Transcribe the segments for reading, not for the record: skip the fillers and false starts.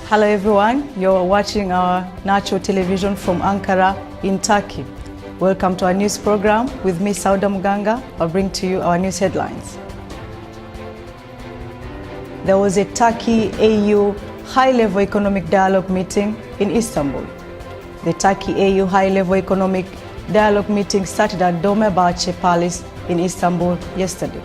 Hello everyone, you're watching our Nacho television from Ankara in Turkey. Welcome to our news program with me, Sauda Muganga. I'll bring to you our news headlines. There was a Turkey-AU high-level economic dialogue meeting in Istanbul. The Turkey-AU high-level economic dialogue meeting started at Dolmabahce Palace in Istanbul yesterday.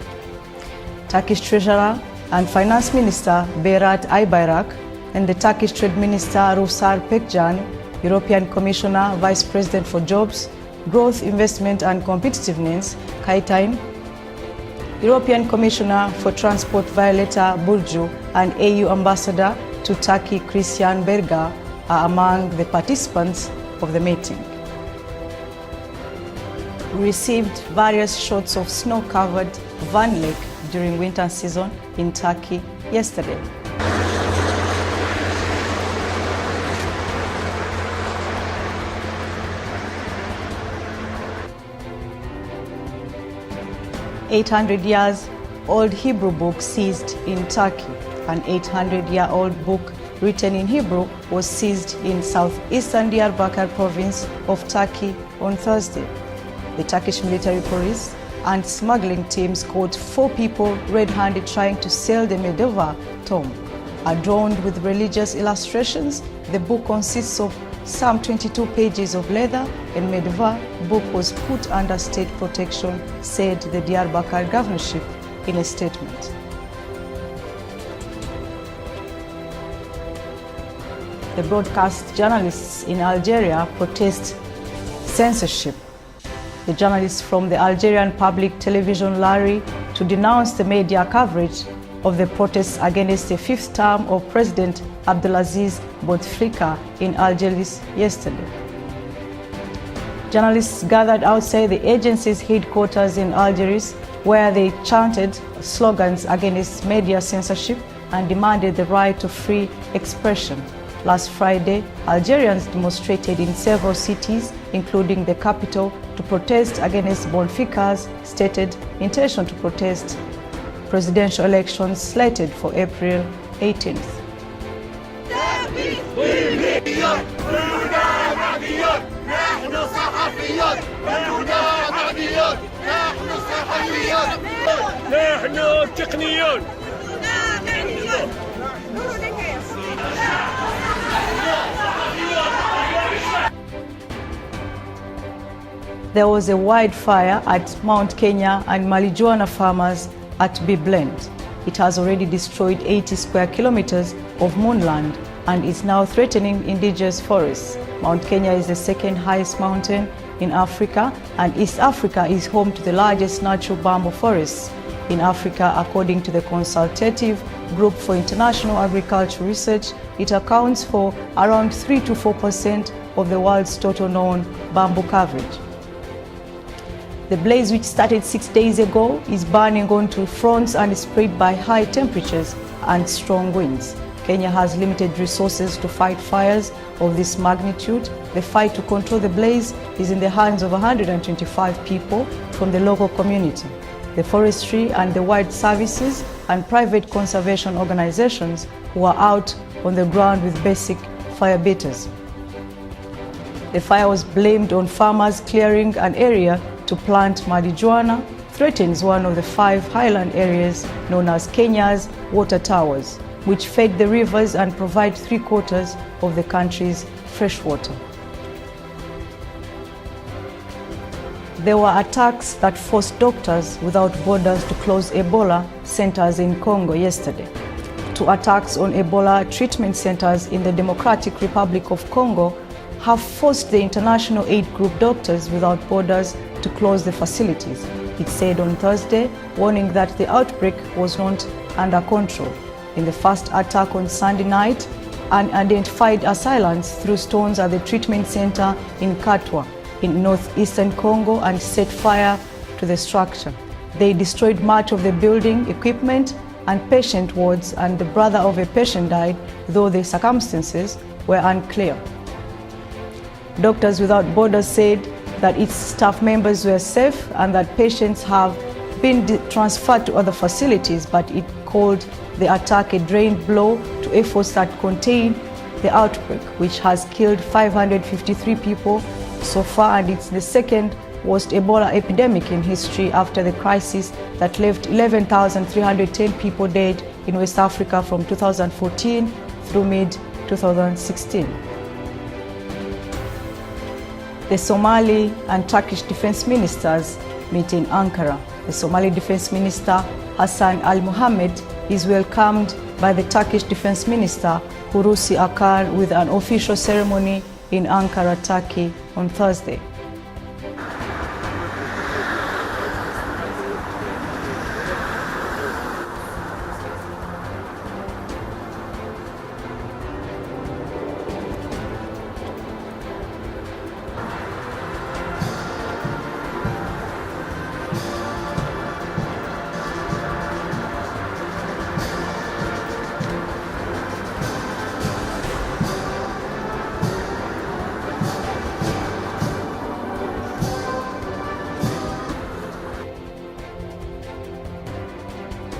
Turkish Treasurer and Finance Minister Berat Albayrak and the Turkish Trade Minister Rusar Pekcan, European Commissioner, Vice President for Jobs, Growth, Investment and Competitiveness, Kaytan, European Commissioner for Transport, Violeta Burcu, and AU Ambassador to Turkey, Christian Berger, are among the participants of the meeting. We received various shots of snow-covered Van Lake during winter season in Turkey yesterday. $800-year-old Hebrew book seized in Turkey. An 800-year-old book written in Hebrew was seized in southeastern Diyarbakir province of Turkey on Thursday. The Turkish military police and smuggling teams caught 4 people red-handed trying to sell the Medeva tome. Adorned with religious illustrations, the book consists of some 22 pages of leather, and Medeva book was put under state protection, said the Diyarbakir governorship in a statement. The broadcast journalists in Algeria protest censorship. The journalists from the Algerian public television rally to denounce the media coverage of the protests against the 5th term of President Abdelaziz Bouteflika in Algiers yesterday. Journalists gathered outside the agency's headquarters in Algiers, where they chanted slogans against media censorship and demanded the right to free expression. Last Friday, Algerians demonstrated in several cities, including the capital, to protest against Bouteflika's stated intention to protest presidential elections slated for April 18th. There was a wildfire at Mount Kenya and marijuana farmers at Bibland. It has already destroyed 80 square kilometers of moonland and is now threatening indigenous forests. Mount Kenya is the second highest mountain in Africa, and East Africa is home to the largest natural bamboo forests in Africa. According to the Consultative Group for International Agricultural Research, it accounts for around 3 to 4% of the world's total known bamboo coverage. The blaze, which started 6 days ago, is burning on two fronts and is spread by high temperatures and strong winds. Kenya has limited resources to fight fires of this magnitude. The fight to control the blaze is in the hands of 125 people from the local community, the forestry and the wild services, and private conservation organizations who are out on the ground with basic fire beaters. The fire was blamed on farmers clearing an area to plant marijuana, threatens one of the 5 highland areas known as Kenya's water towers, which feed the rivers and provide 3/4 of the country's fresh water. There were attacks that forced Doctors Without Borders to close Ebola centers in Congo yesterday. 2 attacks on Ebola treatment centers in the Democratic Republic of Congo have forced the international aid group Doctors Without Borders to close the facilities, it said on Thursday, warning that the outbreak was not under control. In the first attack on Sunday night, unidentified assailants threw stones at the treatment center in Katwa in northeastern Congo and set fire to the structure. They destroyed much of the building equipment and patient wards, and the brother of a patient died, though the circumstances were unclear. Doctors Without Borders said that its staff members were safe and that patients have been transferred to other facilities, but it called the attack a drain blow to efforts that contain the outbreak, which has killed 553 people so far, and it's the second worst Ebola epidemic in history after the crisis that left 11,310 people dead in West Africa from 2014 through mid-2016. The Somali and Turkish defense ministers meet in Ankara. The Somali defense minister Hassan Al-Mohammed is welcomed by the Turkish defense minister Hulusi Akar with an official ceremony in Ankara, Turkey on Thursday.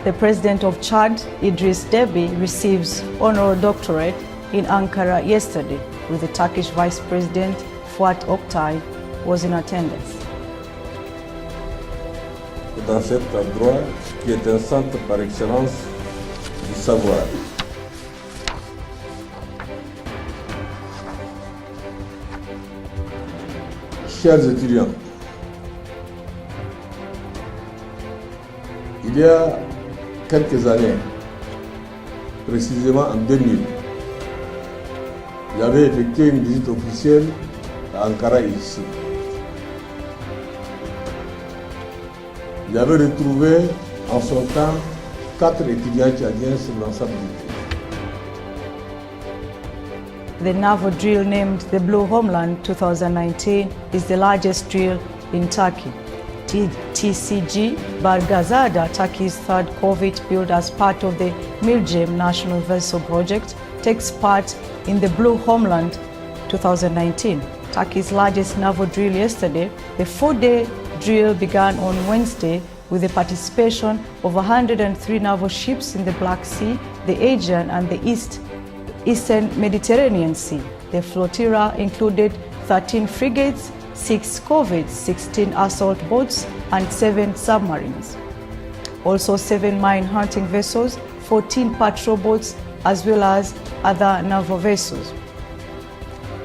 The President of Chad, Idris Deby, receives honorary doctorate in Ankara yesterday, with the Turkish Vice President Fuat Oktay was in attendance. Dans cet endroit qui est un centre par excellence du savoir. Chers étudiants, il y a quelques années, précisément en 2000, j'avais effectué une visite officielle à Ankara ici. J'avais retrouvé en son temps 4 étudiants tchadiens sur l'ensemble du pays. The naval drill named the Blue Homeland 2019 is the largest drill in Turkey. TCG Bargazada, Turkey's third corvette built as part of the Milgem National Vessel Project, takes part in the Blue Homeland 2019, Turkey's largest naval drill yesterday. The 4-day drill began on Wednesday with the participation of 103 naval ships in the Black Sea, the Aegean and the Eastern Mediterranean Sea. The flotilla included 13 frigates, 6 corvettes, 16 assault boats and 7 submarines. Also 7 mine hunting vessels, 14 patrol boats as well as other naval vessels.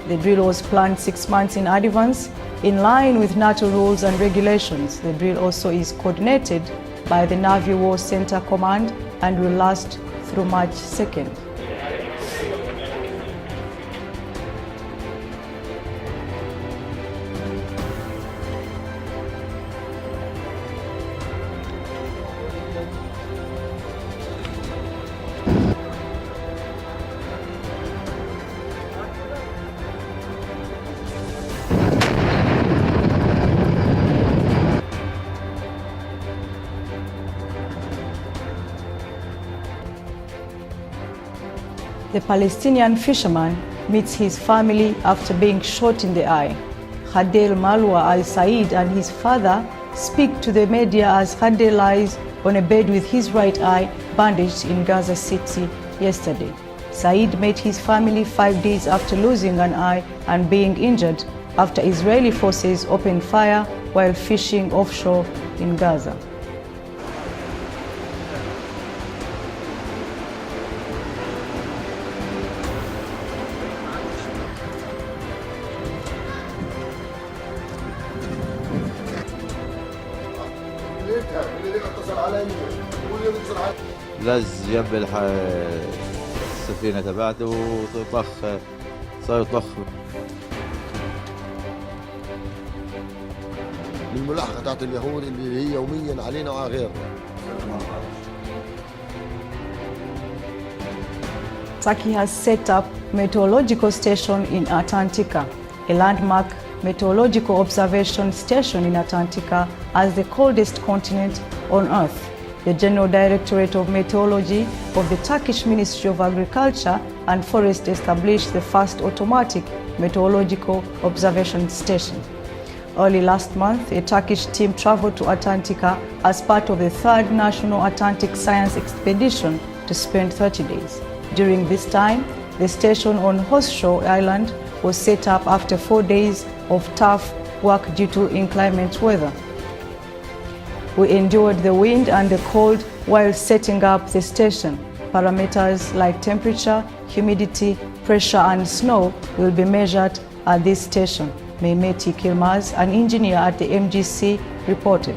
The drill was planned 6 months in advance in line with NATO rules and regulations. The drill also is coordinated by the Navy War Center Command and will last through March 2nd. The Palestinian fisherman meets his family after being shot in the eye. Khadel Malwa Al-Said and his father speak to the media as Khadel lies on a bed with his right eye bandaged in Gaza City yesterday. Said met his family 5 days after losing an eye and being injured after Israeli forces opened fire while fishing offshore in Gaza. لز جنب السفينة تبعته وطخ صار يطخ. من الملاحقة تاعت اليهود اللي هي يوميا علينا وعلى غيرنا. Turkey has set up meteorological station in Antarctica, a landmark meteorological observation station in Antarctica as the coldest continent on Earth. The General Directorate of Meteorology of the Turkish Ministry of Agriculture and Forest established the first automatic meteorological observation station. Early last month, a Turkish team traveled to Antarctica as part of the third National Antarctic Science Expedition to spend 30 days. During this time, The station on Horseshoe Island was set up after 4 days of tough work due to inclement weather. We endured the wind and the cold while setting up the station. Parameters like temperature, humidity, pressure and snow will be measured at this station, Mehmeti Kilmaz, an engineer at the MGC, reported.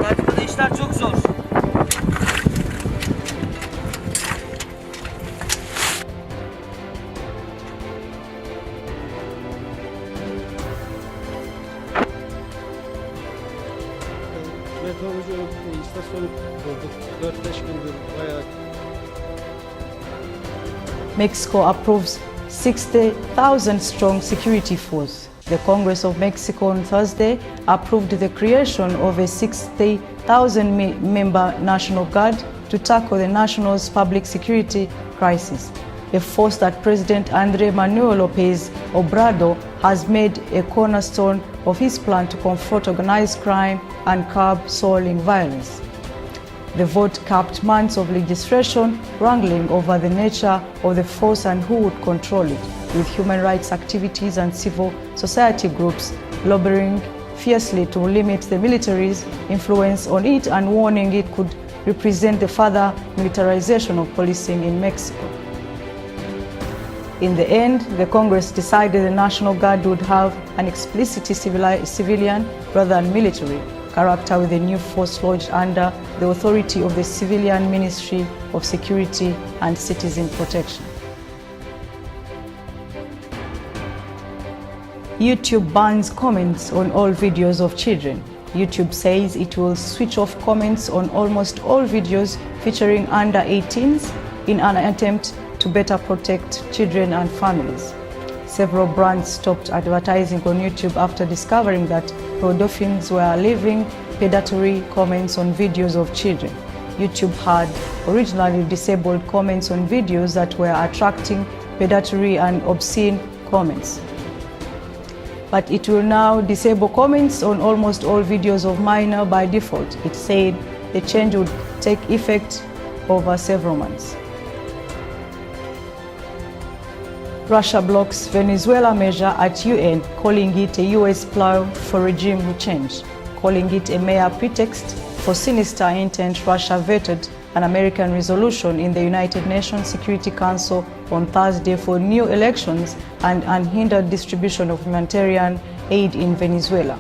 Takipte işler çok zor. Meteoroloji istasyonu kurduk. 4-5 gündür bayağı. Mexico approves 60,000 strong security force. The Congress of Mexico on Thursday approved the creation of a 60,000 member National Guard to tackle the nation's public security crisis, a force that President Andrés Manuel López Obrador has made a cornerstone of his plan to confront organized crime and curb soiling violence. The vote capped months of legislation wrangling over the nature of the force and who would control it, with human rights activities and civil society groups lobbying fiercely to limit the military's influence on it and warning it could represent the further militarization of policing in Mexico. In the end, the Congress decided the National Guard would have an explicitly civilian rather than military character, with a new force lodged under the authority of the Civilian Ministry of Security and Citizen Protection. YouTube bans comments on all videos of children. YouTube says it will switch off comments on almost all videos featuring under 18s in an attempt to better protect children and families. Several brands stopped advertising on YouTube after discovering that pedophiles were leaving predatory comments on videos of children. YouTube had originally disabled comments on videos that were attracting predatory and obscene comments. But it will now disable comments on almost all videos of minor by default. It said the change would take effect over several months. Russia blocks Venezuela measure at UN, calling it a US ploy for regime change. Calling it a mere pretext for sinister intent, Russia vetoed an American resolution in the United Nations Security Council on Thursday for new elections and unhindered distribution of humanitarian aid in Venezuela.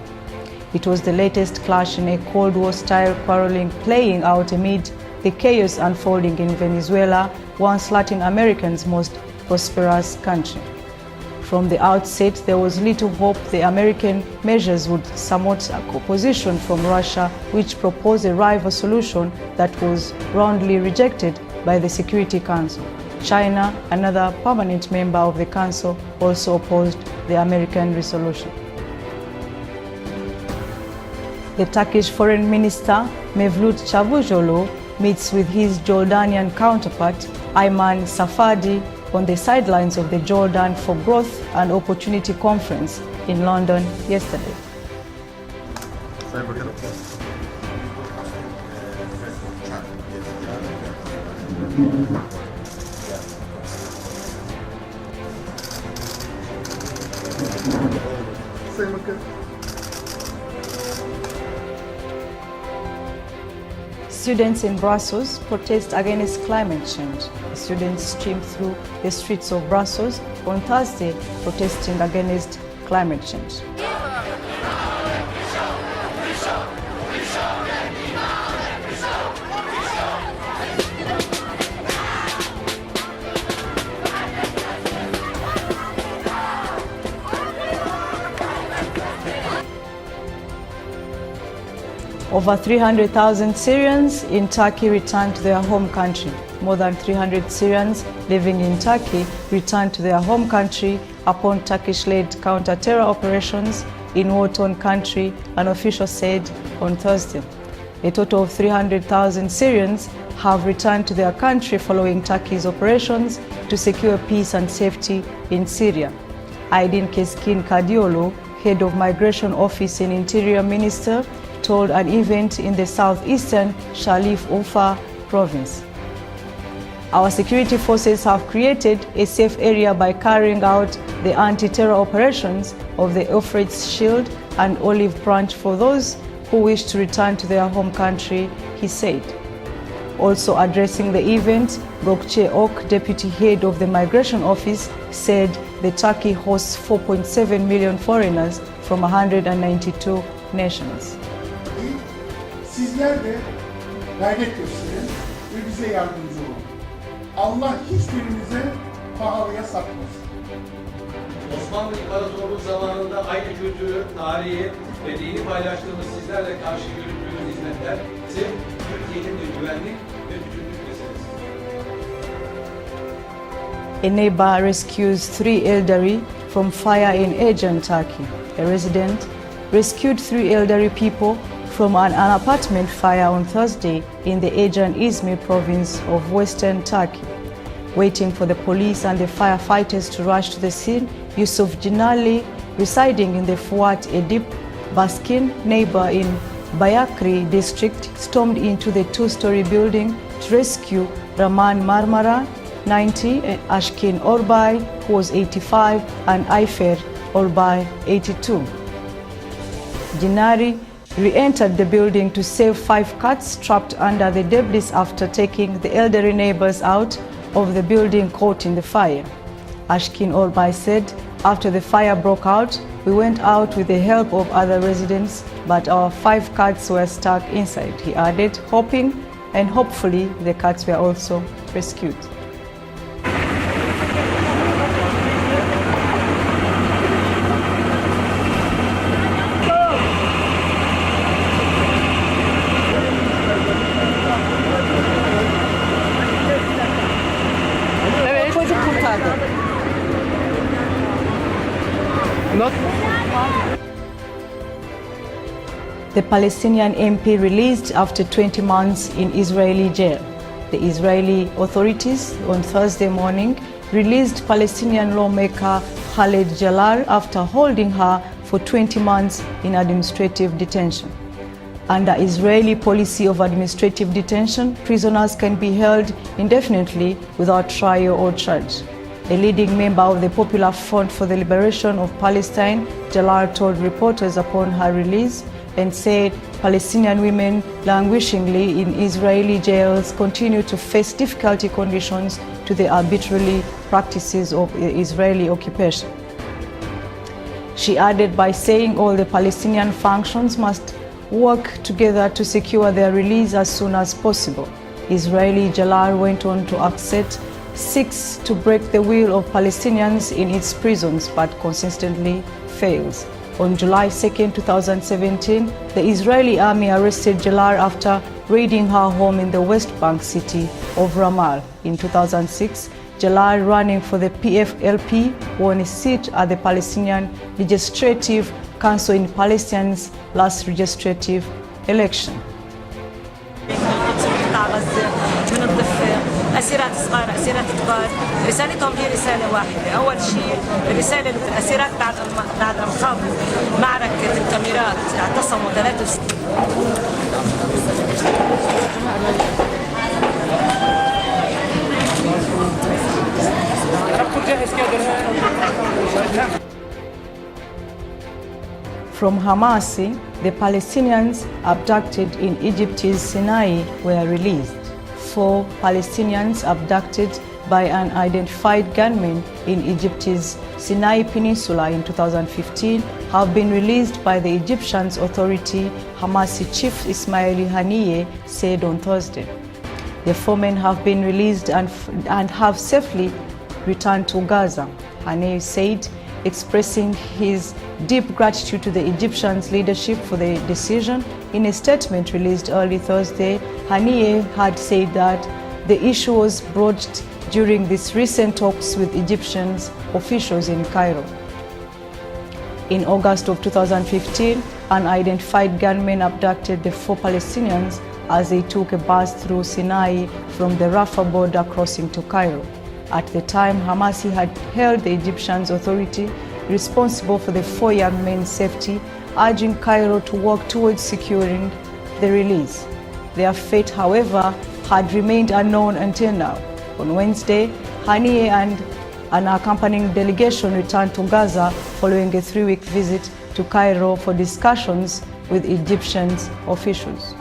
It was the latest clash in a Cold War-style quarreling playing out amid the chaos unfolding in Venezuela, once Latin America's most prosperous country. From the outset, there was little hope the American measures would somewhat opposition from Russia, which proposed a rival solution that was roundly rejected by the Security Council. China, another permanent member of the Council, also opposed the American resolution. The Turkish Foreign Minister Mevlut Çavuşoğlu meets with his Jordanian counterpart Ayman Safadi on the sidelines of the Jordan for Growth and Opportunity Conference in London yesterday. Students in Brussels protest against climate change. Students streamed through the streets of Brussels on Thursday protesting against climate change. Over 300,000 Syrians in Turkey returned to their home country. More than 300 Syrians living in Turkey returned to their home country upon Turkish-led counter-terror operations in war-torn country, an official said on Thursday. A total of 300,000 Syrians have returned to their country following Turkey's operations to secure peace and safety in Syria. Aydin Keskin Kadiolu, head of Migration Office and Interior Minister, told an event in the southeastern Shalif Ufa province. Our security forces have created a safe area by carrying out the anti-terror operations of the Euphrates Shield and Olive Branch for those who wish to return to their home country, he said. Also addressing the event, Gokche Ok, deputy head of the Migration Office, said the Turkey hosts 4.7 million foreigners from 192 nations. Sizler de gayret gösterin ve bize yardımcı olun. Allah hiçbirimize pahalıya satmasın. Osmanlı İmparatorluğu zamanında aynı kültürü, tarihi ve dini paylaştığımız sizlerle karşı yürüttüğümüz hizmetler bizim Türkiye'nin de güvenlik ve bütünlük meselesi. A neighbor rescues 3 elderly from fire in Aegean, Turkey. A resident rescued 3 elderly people from an apartment fire on Thursday in the Aegean Izmir province of western Turkey. Waiting for the police and the firefighters to rush to the scene, Yusuf Cinali, residing in the Fuat Edip Baskin neighbor in Bayakri district, stormed into the 2-story building to rescue Rahman Marmara, 90, Ashkin Orbay, who was 85, and Ayfer Orbay, 82. Jinari re-entered the building to save 5 cats trapped under the debris after taking the elderly neighbors out of the building caught in the fire. Ashkin Orbay said, after the fire broke out, we went out with the help of other residents, but our 5 cats were stuck inside, he added, hoping and hopefully the cats were also rescued. The Palestinian MP released after 20 months in Israeli jail. The Israeli authorities on Thursday morning released Palestinian lawmaker Khaled Jalal after holding her for 20 months in administrative detention. Under Israeli policy of administrative detention, prisoners can be held indefinitely without trial or charge. A leading member of the Popular Front for the Liberation of Palestine, Jalal told reporters upon her release and said Palestinian women languishingly in Israeli jails continue to face difficult conditions to the arbitrary practices of Israeli occupation. She added by saying all the Palestinian factions must work together to secure their release as soon as possible. Israeli Jalal went on to accept seeks to break the will of Palestinians in its prisons but consistently fails. On July 2, 2017, the Israeli army arrested Jalal after raiding her home in the West Bank city of Ramal. In 2006, Jalal, running for the PFLP, won a seat at the Palestinian Legislative Council in Palestine's last legislative election. أسيرات صغار أسيرات كبار رسالتهم هي رسالة واحدة. أول شيء الرسالة الأسيرات بعد أن خاضوا معركة الكاميرات اعتصموا 63. From Hamasi, the Palestinians abducted in Egypt's Sinai were released. 4 Palestinians abducted by unidentified gunmen in Egypt's Sinai Peninsula in 2015 have been released by the Egyptian authority, Hamasi chief Ismail Haniyeh said on Thursday. The 4 men have been released and have safely returned to Gaza, Haniyeh said, expressing his deep gratitude to the Egyptian leadership for the decision. In a statement released early Thursday, Haniyeh had said that the issue was broached during these recent talks with Egyptian officials in Cairo. In August of 2015, unidentified gunmen abducted the 4 Palestinians as they took a bus through Sinai from the Rafah border crossing to Cairo. At the time, Hamasi had held the Egyptian authority responsible for the 4 young men's safety, urging Cairo to work towards securing the release. Their fate, however, had remained unknown until now. On Wednesday, Haniyeh and an accompanying delegation returned to Gaza following a 3-week visit to Cairo for discussions with Egyptian officials.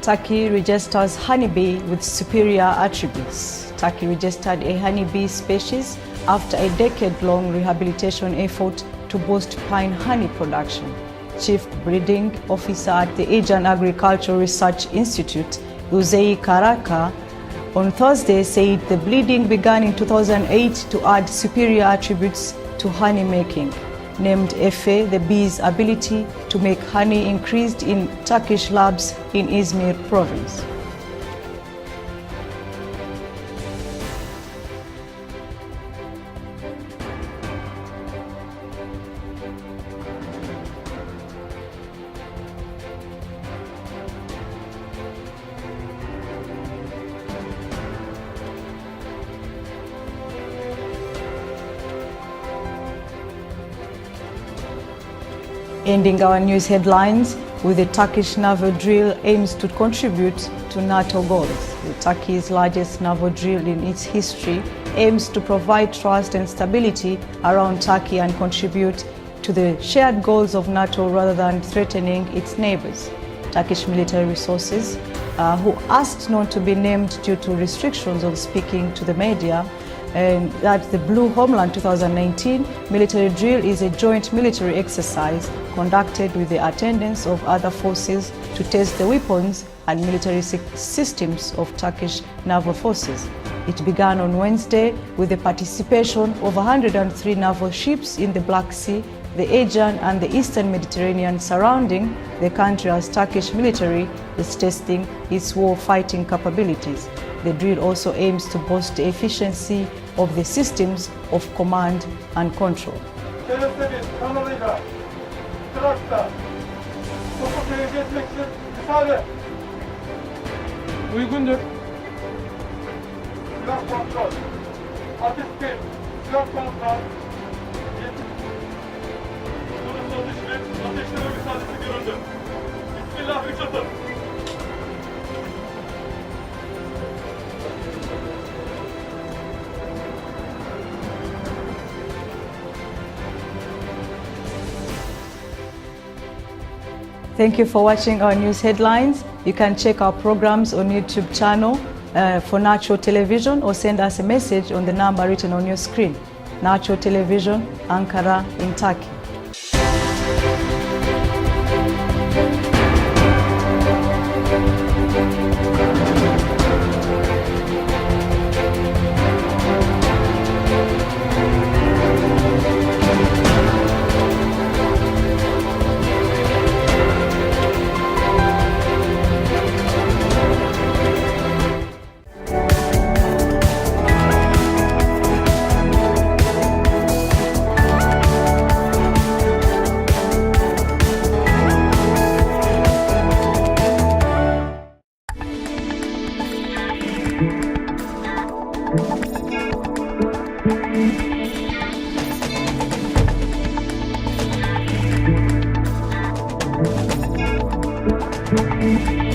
Turkey registers honeybee with superior attributes. Turkey registered a honeybee species after a decade-long rehabilitation effort to boost pine honey production. Chief Breeding Officer at the Aegean Agricultural Research Institute, Uzey Karaka, on Thursday said the breeding began in 2008 to add superior attributes to honey making. Named Efe, the bee's ability to make honey increased in Turkish labs in Izmir province. Ending our news headlines with the Turkish naval drill aims to contribute to NATO goals. The Turkey's largest naval drill in its history aims to provide trust and stability around Turkey and contribute to the shared goals of NATO rather than threatening its neighbors. Turkish military resources, who asked not to be named due to restrictions on speaking to the media, and that the Blue Homeland 2019 military drill is a joint military exercise conducted with the attendance of other forces to test the weapons and military systems of Turkish naval forces. It began on Wednesday with the participation of 103 naval ships in the Black Sea, the Aegean and the Eastern Mediterranean surrounding the country as Turkish military is testing its war-fighting capabilities. The drill also aims to boost the efficiency of the systems of command and control. Uygundur. Silah kontrol. Ateş etmeyin. Silah kontrol. Sonuç ateşli. Ateşleme müsaadesi görüldü. Bismillah 3 atın. Thank you for watching our news headlines. You can check our programs on YouTube channel for Nacho Television or send us a message on the number written on your screen. Nacho Television, Ankara in Turkey. Thank you.